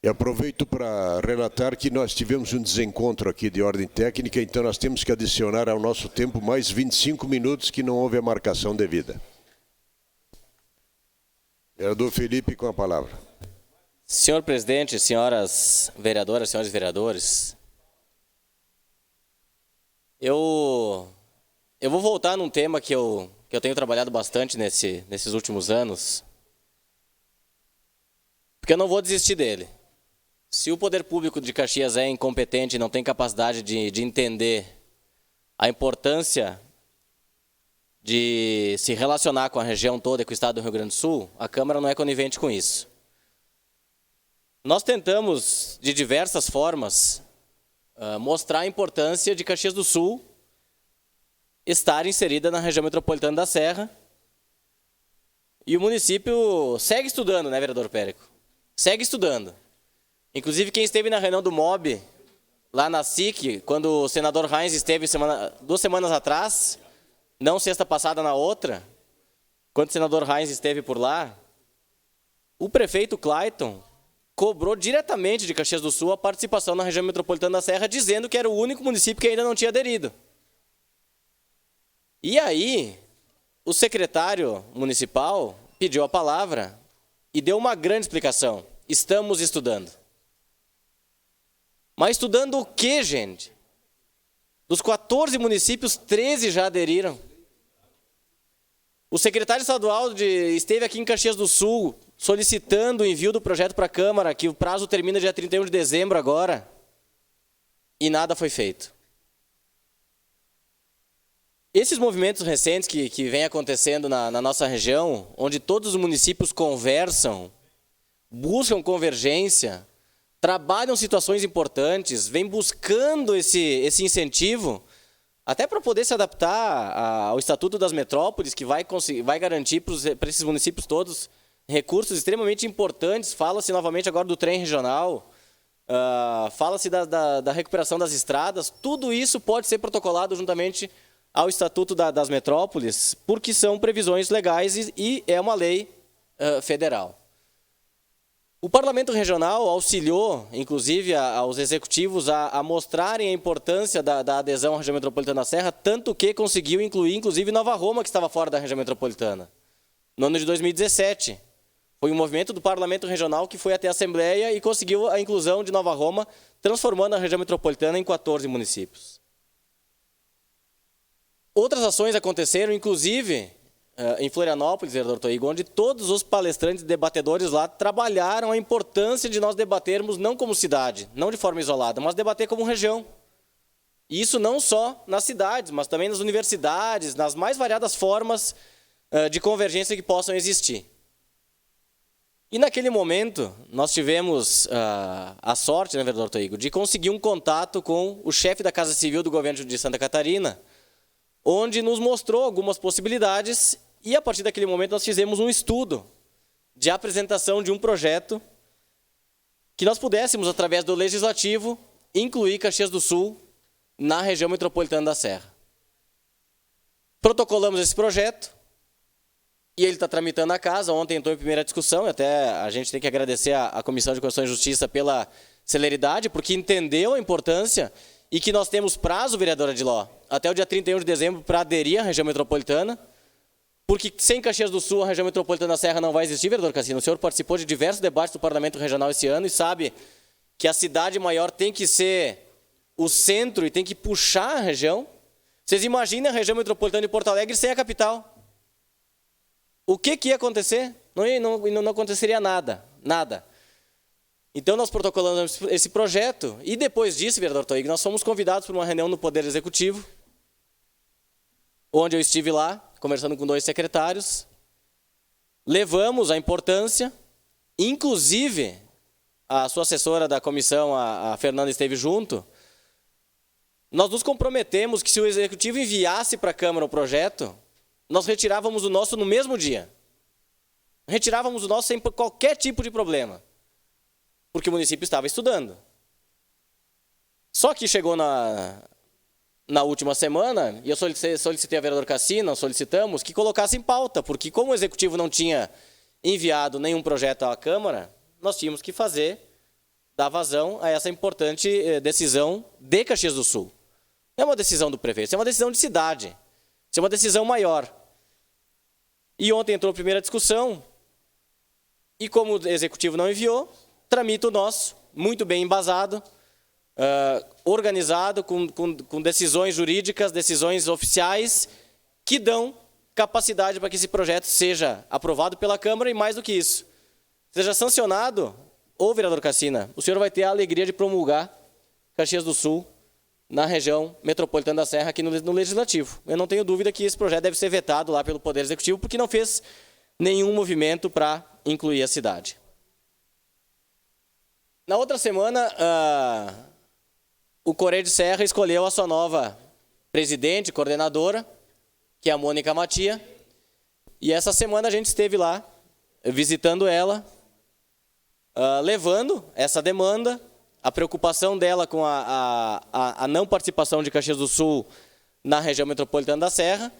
E aproveito para relatar que nós tivemos um desencontro aqui de ordem técnica, então nós temos que adicionar ao nosso tempo mais 25 minutos que não houve a marcação devida. Vereador Felipe, com a palavra. Senhor presidente, senhoras vereadoras, senhores vereadores, eu vou voltar num tema que eu tenho trabalhado bastante nesses últimos anos, porque eu não vou desistir dele. Se o poder público de Caxias é incompetente e não tem capacidade de entender a importância de se relacionar com a região toda e com o estado do Rio Grande do Sul, a Câmara não é conivente com isso. Nós tentamos, de diversas formas, mostrar a importância de Caxias do Sul estar inserida na região metropolitana da Serra. E o município segue estudando, né, vereador Périco? Segue estudando. Inclusive, quem esteve na reunião do MOB, lá na SIC, quando o senador Heinz esteve 2 semanas atrás, não sexta passada na outra, quando o senador Heinz esteve por lá, o prefeito Clayton cobrou diretamente de Caxias do Sul a participação na região metropolitana da Serra, dizendo que era o único município que ainda não tinha aderido. E aí, o secretário municipal pediu a palavra e deu uma grande explicação. Estamos estudando. Mas estudando o quê, gente? Dos 14 municípios, 13 já aderiram. O secretário estadual esteve aqui em Caxias do Sul solicitando o envio do projeto para a Câmara, que o prazo termina dia 31 de dezembro agora, e nada foi feito. Esses movimentos recentes que vêm acontecendo na nossa região, onde todos os municípios conversam, buscam convergência, trabalham situações importantes, vêm buscando esse incentivo, até para poder se adaptar ao Estatuto das Metrópoles, que vai garantir para esses municípios todos recursos extremamente importantes. Fala-se novamente agora do trem regional, fala-se da recuperação das estradas. Tudo isso pode ser protocolado juntamente ao Estatuto das Metrópoles, porque são previsões legais e é uma lei federal. O Parlamento Regional auxiliou, inclusive, aos executivos a mostrarem a importância da adesão à região metropolitana da Serra, tanto que conseguiu incluir, inclusive, Nova Roma, que estava fora da região metropolitana, no ano de 2017. Foi um movimento do Parlamento Regional que foi até a Assembleia e conseguiu a inclusão de Nova Roma, transformando a região metropolitana em 14 municípios. Outras ações aconteceram, inclusive, em Florianópolis, vereador Toigo, onde todos os palestrantes e debatedores lá trabalharam a importância de nós debatermos não como cidade, não de forma isolada, mas debater como região. E isso não só nas cidades, mas também nas universidades, nas mais variadas formas de convergência que possam existir. E naquele momento, nós tivemos a sorte, né, vereador Toigo, de conseguir um contato com o chefe da Casa Civil do governo de Santa Catarina, onde nos mostrou algumas possibilidades e, a partir daquele momento, nós fizemos um estudo de apresentação de um projeto que nós pudéssemos, através do Legislativo, incluir Caxias do Sul na região metropolitana da Serra. Protocolamos esse projeto e ele está tramitando na casa. Ontem entrou em primeira discussão, e até a gente tem que agradecer à Comissão de Constituição e Justiça pela celeridade, porque entendeu a importância e que nós temos prazo, vereador Adiló, até o dia 31 de dezembro para aderir à região metropolitana, porque sem Caxias do Sul a região metropolitana da Serra não vai existir, vereador Cassino. O senhor participou de diversos debates do Parlamento Regional esse ano e sabe que a cidade maior tem que ser o centro e tem que puxar a região. Vocês imaginem a região metropolitana de Porto Alegre sem a capital. O que ia acontecer? Não aconteceria nada, nada. Então, nós protocolamos esse projeto e, depois disso, vereador Toig, nós fomos convidados para uma reunião no Poder Executivo, onde eu estive lá, conversando com 2 secretários, levamos a importância, inclusive, a sua assessora da comissão, a Fernanda, esteve junto. Nós nos comprometemos que, se o Executivo enviasse para a Câmara o projeto, nós retirávamos o nosso no mesmo dia. Retirávamos o nosso sem qualquer tipo de problema, porque o município estava estudando. Só que chegou na última semana, e eu solicitei ao vereador Cassino, solicitamos que colocasse em pauta, porque como o Executivo não tinha enviado nenhum projeto à Câmara, nós tínhamos que fazer dar vazão a essa importante decisão de Caxias do Sul. Não é uma decisão do prefeito, isso é uma decisão de cidade. Isso é uma decisão maior. E ontem entrou a primeira discussão, e como o executivo não enviou, tramita o nosso, muito bem embasado, organizado, com decisões jurídicas, decisões oficiais, que dão capacidade para que esse projeto seja aprovado pela Câmara e, mais do que isso, seja sancionado. Ô, vereador Cassina, o senhor vai ter a alegria de promulgar Caxias do Sul na região metropolitana da Serra aqui no Legislativo. Eu não tenho dúvida que esse projeto deve ser vetado lá pelo Poder Executivo, porque não fez nenhum movimento para incluir a cidade. Na outra semana, o Correio de Serra escolheu a sua nova presidente, coordenadora, que é a Mônica Matia, e essa semana a gente esteve lá, visitando ela, levando essa demanda, a preocupação dela com a não participação de Caxias do Sul na região metropolitana da Serra.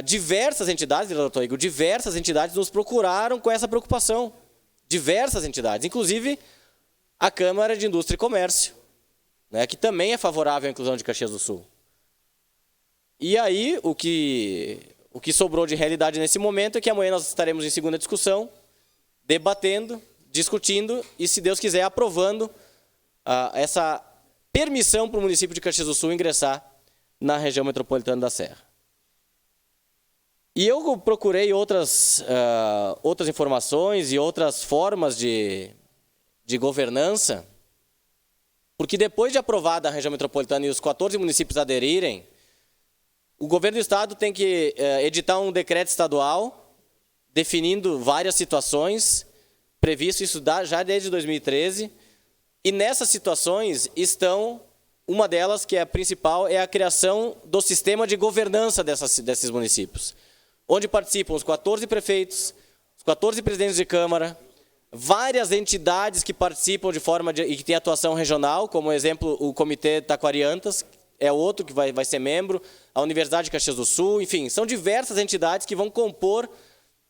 Diversas entidades, vereador Toigo, diversas entidades nos procuraram com essa preocupação. Diversas entidades, inclusive a Câmara de Indústria e Comércio, né, que também é favorável à inclusão de Caxias do Sul. E aí, o que sobrou de realidade nesse momento é que amanhã nós estaremos em segunda discussão, debatendo, discutindo e, se Deus quiser, aprovando essa permissão para o município de Caxias do Sul ingressar na região metropolitana da Serra. E eu procurei outras informações e outras formas de governança, porque depois de aprovada a região metropolitana e os 14 municípios aderirem, o governo do estado tem que editar um decreto estadual definindo várias situações, previsto isso já desde 2013, e nessas situações estão, uma delas, que é a principal, é a criação do sistema de governança desses municípios, onde participam os 14 prefeitos, os 14 presidentes de Câmara, várias entidades que participam e que têm atuação regional, como exemplo o Comitê Taquariantas, é outro que vai ser membro, a Universidade de Caxias do Sul, enfim, são diversas entidades que vão compor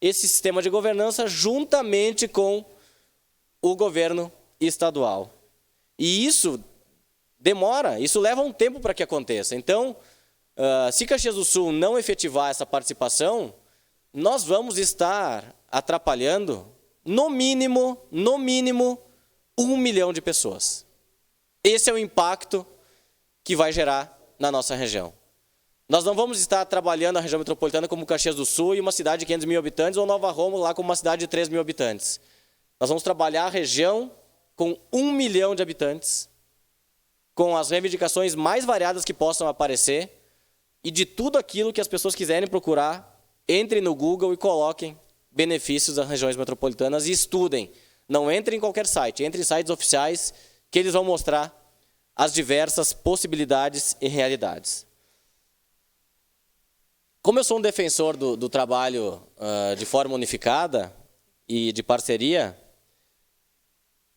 esse sistema de governança juntamente com o governo estadual. E isso demora, isso leva um tempo para que aconteça. Então, se Caxias do Sul não efetivar essa participação, nós vamos estar atrapalhando, no mínimo, 1 milhão de pessoas. Esse é o impacto que vai gerar na nossa região. Nós não vamos estar trabalhando a região metropolitana como Caxias do Sul e uma cidade de 500 mil habitantes, ou Nova Roma lá como uma cidade de 3 mil habitantes. Nós vamos trabalhar a região com 1 milhão de habitantes, com as reivindicações mais variadas que possam aparecer, e de tudo aquilo que as pessoas quiserem procurar, entrem no Google e coloquem benefícios das regiões metropolitanas e estudem. Não entrem em qualquer site, entrem em sites oficiais que eles vão mostrar as diversas possibilidades e realidades. Como eu sou um defensor do trabalho de forma unificada e de parceria,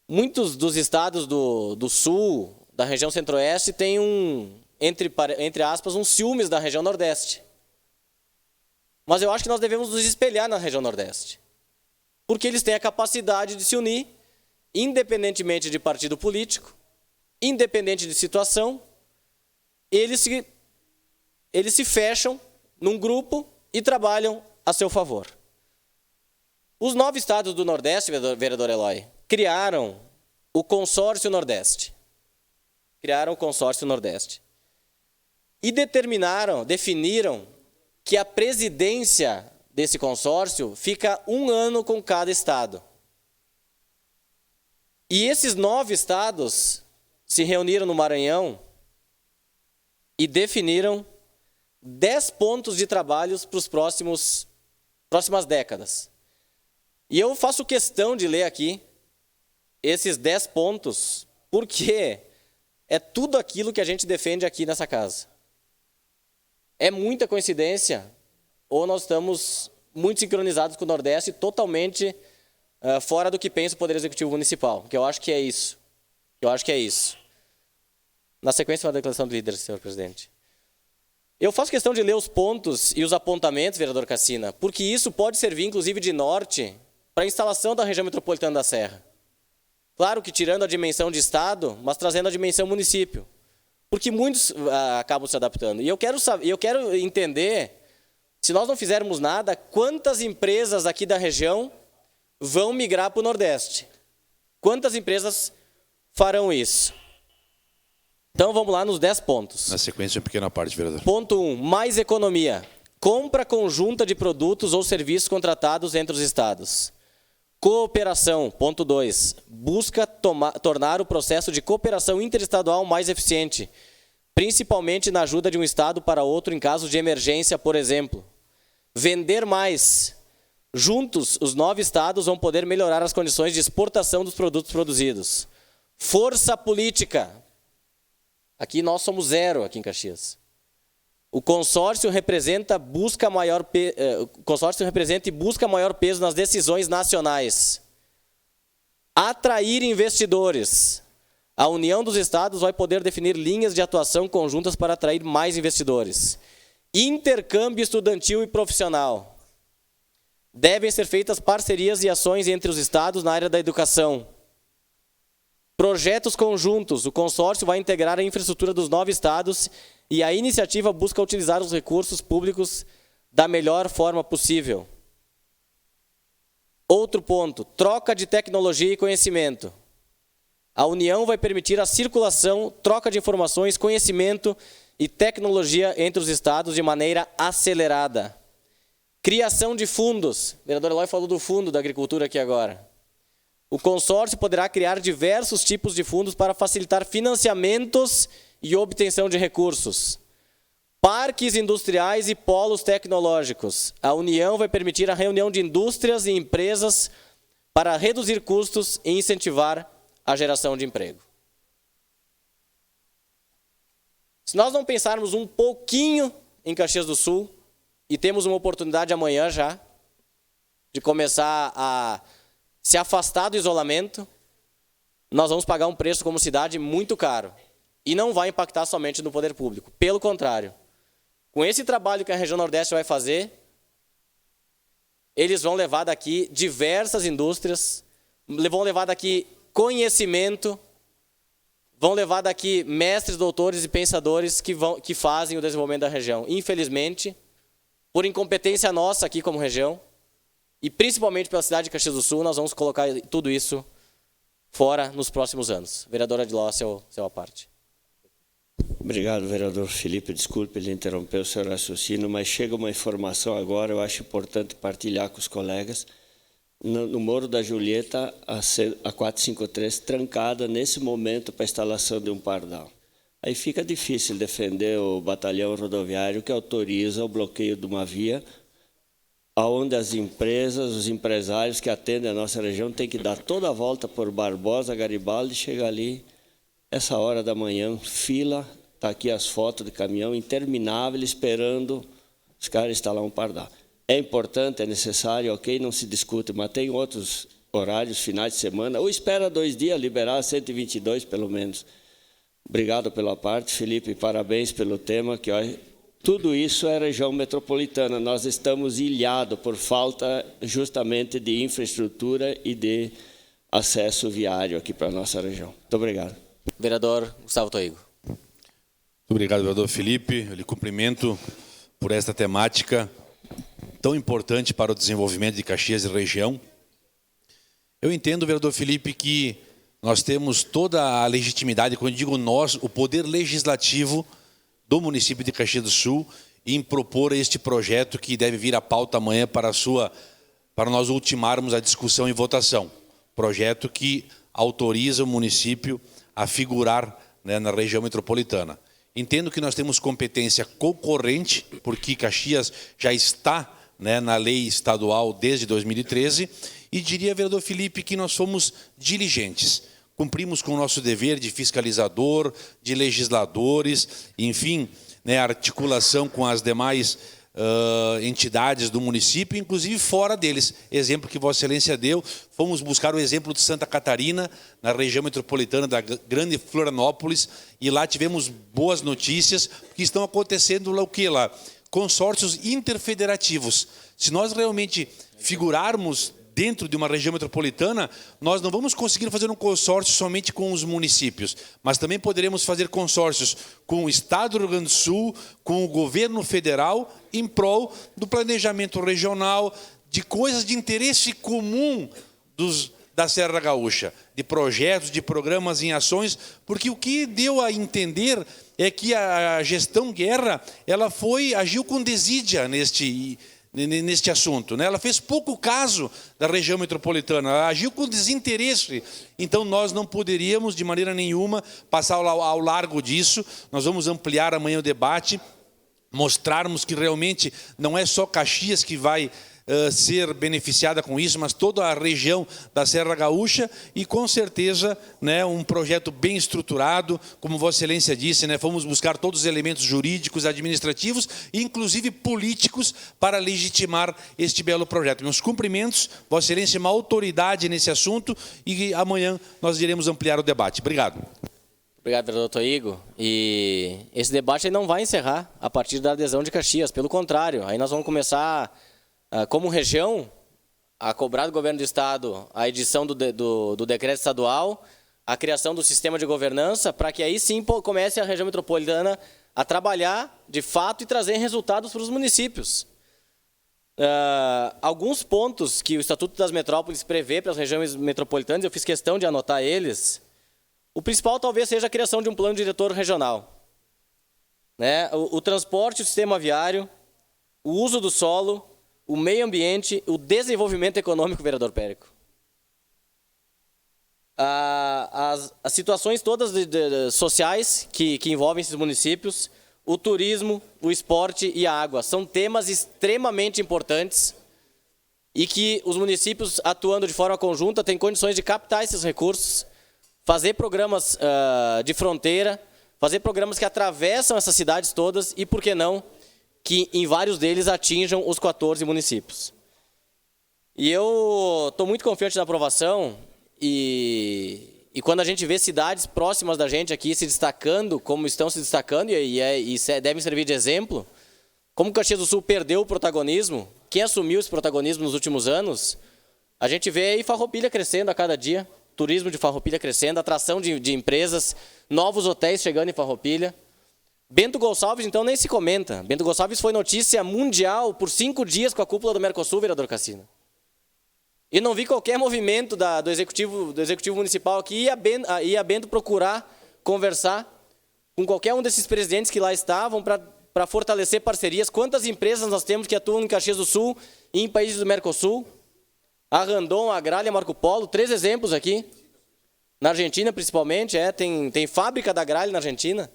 muitos dos estados do Sul, da região Centro-Oeste, têm entre aspas, um ciúmes da região Nordeste. Mas eu acho que nós devemos nos espelhar na região Nordeste, porque eles têm a capacidade de se unir, independentemente de partido político, independente de situação, eles se fecham num grupo e trabalham a seu favor. Os 9 estados do Nordeste, vereador Eloy, criaram o Consórcio Nordeste. E definiram que a presidência desse consórcio fica 1 ano com cada estado. E esses 9 estados se reuniram no Maranhão e definiram 10 pontos de trabalhos para as próximas décadas. E eu faço questão de ler aqui esses 10 pontos, porque é tudo aquilo que a gente defende aqui nessa casa. É muita coincidência, ou nós estamos muito sincronizados com o Nordeste, totalmente fora do que pensa o Poder Executivo Municipal, que eu acho que é isso. Na sequência, uma declaração do líder, senhor presidente. Eu faço questão de ler os pontos e os apontamentos, vereador Cassina, porque isso pode servir, inclusive, de norte para a instalação da região metropolitana da Serra. Claro que tirando a dimensão de Estado, mas trazendo a dimensão município. Porque muitos acabam se adaptando. E eu quero entender, se nós não fizermos nada, quantas empresas aqui da região vão migrar para o Nordeste? Quantas empresas farão isso? Então vamos lá nos 10 pontos. Na sequência, uma pequena parte, vereador. Ponto 1, mais economia. Compra conjunta de produtos ou serviços contratados entre os estados. Cooperação. Ponto 2, busca tornar o processo de cooperação interestadual mais eficiente, principalmente na ajuda de um estado para outro em caso de emergência, por exemplo. Vender mais. Juntos, os 9 estados vão poder melhorar as condições de exportação dos produtos produzidos. Força política. Aqui nós somos 0 aqui em Caxias. O consórcio representa e busca maior peso nas decisões nacionais. Atrair investidores. A União dos Estados vai poder definir linhas de atuação conjuntas para atrair mais investidores. Intercâmbio estudantil e profissional. Devem ser feitas parcerias e ações entre os estados na área da educação. Projetos conjuntos. O consórcio vai integrar a infraestrutura dos 9 estados e a iniciativa busca utilizar os recursos públicos da melhor forma possível. Outro ponto, troca de tecnologia e conhecimento. A União vai permitir a circulação, troca de informações, conhecimento e tecnologia entre os estados de maneira acelerada. Criação de fundos. O vereador Eloy falou do fundo da agricultura aqui agora. O consórcio poderá criar diversos tipos de fundos para facilitar financiamentos e obtenção de recursos. Parques industriais e polos tecnológicos. A União vai permitir a reunião de indústrias e empresas para reduzir custos e incentivar a geração de emprego. Se nós não pensarmos um pouquinho em Caxias do Sul, e temos uma oportunidade amanhã já, de começar a se afastar do isolamento, nós vamos pagar um preço como cidade muito caro. E não vai impactar somente no poder público. Pelo contrário, com esse trabalho que a região Nordeste vai fazer, eles vão levar daqui diversas indústrias, vão levar daqui conhecimento, vão levar daqui mestres, doutores e pensadores que fazem o desenvolvimento da região. Infelizmente, por incompetência nossa aqui como região, e principalmente pela cidade de Caxias do Sul, nós vamos colocar tudo isso fora nos próximos anos. Vereadora Adiló, seu à parte. Obrigado, vereador Felipe. Desculpe ele interromper o seu raciocínio, mas chega uma informação agora, eu acho importante partilhar com os colegas. No Morro da Julieta, a 453 trancada nesse momento para a instalação de um pardal. Aí fica difícil defender o batalhão rodoviário que autoriza o bloqueio de uma via onde as empresas, os empresários que atendem a nossa região têm que dar toda a volta por Barbosa, Garibaldi, e chegar ali essa hora da manhã, fila, está aqui as fotos de caminhão interminável esperando os caras instalar um pardal. É importante, é necessário, ok, não se discute, mas tem outros horários, finais de semana, ou espera 2 dias, liberar 122 pelo menos. Obrigado pela parte, Felipe, parabéns pelo tema, que tudo isso é região metropolitana, nós estamos ilhados por falta justamente de infraestrutura e de acesso viário aqui para a nossa região. Muito obrigado. Vereador Gustavo Toigo. Muito obrigado, vereador Felipe. Eu lhe cumprimento por esta temática tão importante para o desenvolvimento de Caxias e região. Eu entendo, vereador Felipe, que nós temos toda a legitimidade, quando eu digo nós, o poder legislativo do município de Caxias do Sul em propor este projeto que deve vir à pauta amanhã para nós ultimarmos a discussão e votação. Projeto que autoriza o município a figurar, né, na região metropolitana. Entendo que nós temos competência concorrente, porque Caxias já está, né, na lei estadual desde 2013, e diria, vereador Felipe, que nós fomos diligentes. Cumprimos com o nosso dever de fiscalizador, de legisladores, enfim, né, articulação com as demais entidades do município, inclusive fora deles. Exemplo que Vossa Excelência deu, fomos buscar o exemplo de Santa Catarina, na região metropolitana da grande Florianópolis, e lá tivemos boas notícias, que estão acontecendo lá o que lá? Consórcios interfederativos. Se nós realmente figurarmos dentro de uma região metropolitana, nós não vamos conseguir fazer um consórcio somente com os municípios, mas também poderemos fazer consórcios com o Estado do Rio Grande do Sul, com o governo federal, em prol do planejamento regional, de coisas de interesse comum da Serra Gaúcha, de projetos, de programas em ações, porque o que deu a entender é que a gestão Guerra agiu com desídia neste assunto, né? Ela fez pouco caso da região metropolitana, ela agiu com desinteresse. Então nós não poderíamos de maneira nenhuma passar ao largo disso. Nós vamos ampliar amanhã o debate, mostrarmos que realmente não é só Caxias que vai ser beneficiada com isso, mas toda a região da Serra Gaúcha, e com certeza, né, um projeto bem estruturado, como Vossa Excelência disse, né, fomos buscar todos os elementos jurídicos, administrativos e inclusive políticos para legitimar este belo projeto. Meus cumprimentos, Vossa Excelência é uma autoridade nesse assunto e amanhã nós iremos ampliar o debate. Obrigado. Obrigado, vereador Toigo. E esse debate não vai encerrar a partir da adesão de Caxias, pelo contrário, aí nós vamos começar como região, a cobrar do governo do Estado a edição do decreto estadual, a criação do sistema de governança, para que aí sim comece a região metropolitana a trabalhar de fato e trazer resultados para os municípios. Alguns pontos que o Estatuto das Metrópoles prevê para as regiões metropolitanas, eu fiz questão de anotar eles. O principal talvez seja a criação de um plano diretor regional, né? O transporte, o sistema viário, o uso do solo, o meio ambiente, o desenvolvimento econômico, vereador Périco. As situações todas sociais que envolvem esses municípios, o turismo, o esporte e a água, são temas extremamente importantes e que os municípios, atuando de forma conjunta, têm condições de captar esses recursos, fazer programas de fronteira, fazer programas que atravessam essas cidades todas e, por que não, que em vários deles atinjam os 14 municípios. E eu estou muito confiante na aprovação e quando a gente vê cidades próximas da gente aqui se destacando, como estão se destacando, e devem servir de exemplo, como Caxias do Sul perdeu o protagonismo, quem assumiu esse protagonismo nos últimos anos, a gente vê aí Farroupilha crescendo a cada dia, turismo de Farroupilha crescendo, atração de empresas, novos hotéis chegando em Farroupilha. Bento Gonçalves, então, nem se comenta. Bento Gonçalves foi notícia mundial por 5 dias com a cúpula do Mercosul, vereador Cassina. E não vi qualquer movimento do executivo municipal aqui ir a Bento procurar conversar com qualquer um desses presidentes que lá estavam para fortalecer parcerias. Quantas empresas nós temos que atuam em Caxias do Sul e em países do Mercosul? A Randon, a Gralha, Marco Polo, 3 exemplos aqui. Na Argentina, principalmente, tem fábrica da Gralha na Argentina.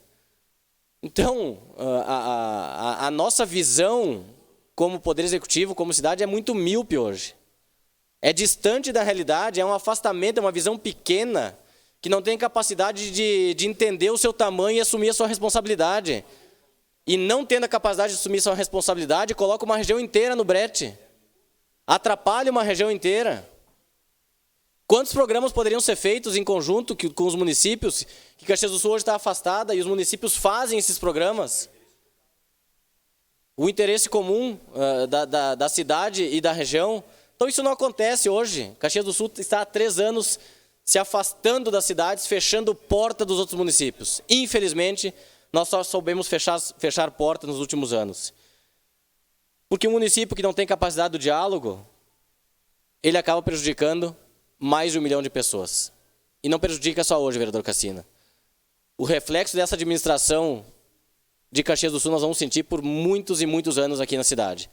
Então, a nossa visão como poder executivo, como cidade, é muito míope hoje. É distante da realidade, é um afastamento, é uma visão pequena, que não tem capacidade de entender o seu tamanho e assumir a sua responsabilidade. E não tendo a capacidade de assumir a sua responsabilidade, coloca uma região inteira no brete. Atrapalha uma região inteira. Quantos programas poderiam ser feitos em conjunto com os municípios, que Caxias do Sul hoje está afastada e os municípios fazem esses programas? O interesse comum da cidade e da região. Então isso não acontece hoje. Caxias do Sul está há 3 anos se afastando das cidades, fechando porta dos outros municípios. Infelizmente, nós só soubemos fechar porta nos últimos anos. Porque um município que não tem capacidade do diálogo, ele acaba prejudicando mais de 1 milhão de pessoas. E não prejudica só hoje, vereador Cassina. O reflexo dessa administração de Caxias do Sul nós vamos sentir por muitos e muitos anos aqui na cidade.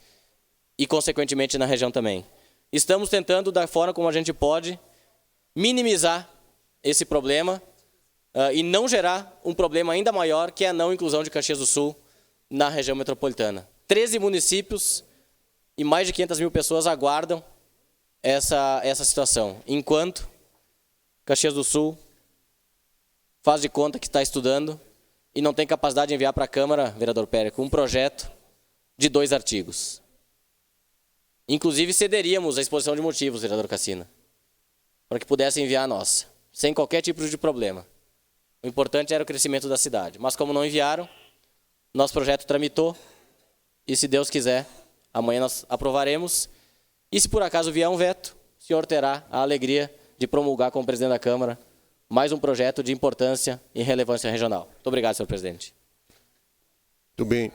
E, consequentemente, na região também. Estamos tentando, da forma como a gente pode, minimizar esse problema e não gerar um problema ainda maior, que é a não inclusão de Caxias do Sul na região metropolitana. 13 municípios e mais de 500 mil pessoas aguardam essa situação. Enquanto Caxias do Sul faz de conta que está estudando e não tem capacidade de enviar para a Câmara, vereador Périco, um projeto de 2 artigos. Inclusive, cederíamos a exposição de motivos, vereador Cassina, para que pudesse enviar a nossa, sem qualquer tipo de problema. O importante era o crescimento da cidade. Mas como não enviaram, nosso projeto tramitou e, se Deus quiser, amanhã nós aprovaremos. E se por acaso vier um veto, o senhor terá a alegria de promulgar como presidente da Câmara mais um projeto de importância e relevância regional. Muito obrigado, senhor presidente. Muito bem.